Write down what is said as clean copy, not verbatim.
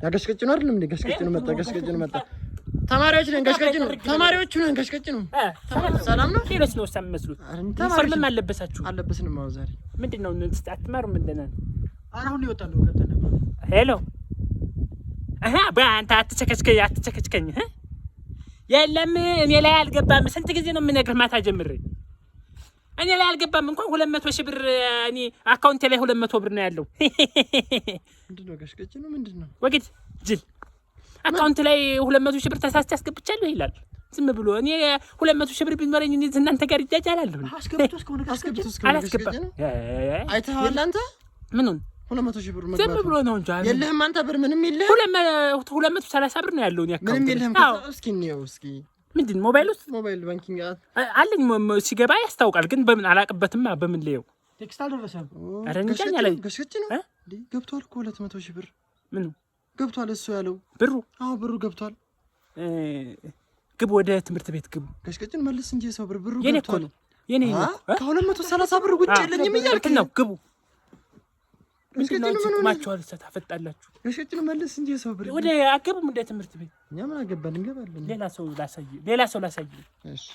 ያገሽቀጭ ነው አይደለም እንዴ? ገሽቀጭ ነው መጣ ተማሪዎች ነን ገሽቀጭ ነው ሰላም ነው ሌሎች ነው ሳምመስሉት ዩኒፎርም አለበስንም ነው ዛሬ ምንድነው አትማሩም ምንድነው አሁን ይወጣሉ ከተነ ሄሎ በአንተ አትቸከችከኝ የለም እኔ ላይ አልገባም ስንት ጊዜ ነው የምነግርህ ማታ ጀምሬ እኔ ላይ አልገባም እንኳን 200 ሺህ ብር እኔ አካውንቴ ላይ 200 ብር ነው ያለው ምንድነው ገሽቀጭ ነው ምንድነው ወግድ ጅል አካውንት ላይ 200 ሺህ ብር ተሳስቼ አስገብቻለሁ ይላል ዝም ብሎ እኔ 200 ሺህ ብር ቢኖረኝ እኔ እናንተ ጋር ይጃጃላለሁ አስገብቶስ አላስገባም አይተሃል አንተ ምኑን 200 ሺህ ብር መግባት ዝም ብሎ ነው እንጂ የለህም አንተ ብር ምንም የለህም 230 ብር ነው ያለው እኔ አካውንት ምንም የለህም እስኪ ነው እስኪ ምንድን ሞባይል ባንኪንግ አለኝ ሲገባ ያስታውቃል ግን በምን አላቀበትም በምን ለየው ቴክስት አልደረሰም አረ እንጃኛ ላይ ገሽቀጭ ነው እንዴ ገብቷል እኮ 200 ሺህ ብር ምን ገብቷል እሱ ያለው ብሩ ብሩ ገብቷል ግብ ወደ ትምህርት ቤት ግቡ ገሽቀጭን መልስ እንጂ ሰው ብሩ ገብቷል የኔ ከ230 ብር ውጭ የለኝም እያልክ ነው ግቡ ምንድነው ጥቅማችኋል ተፈጣላችሁ ገሽቀጭን መልስ እንጂ ሰው ብር ወደ አገቡም እንደ ትምህርት ቤት እኛ ምን አገባን እንገባለን ሌላ ሰው ላሳይ እሺ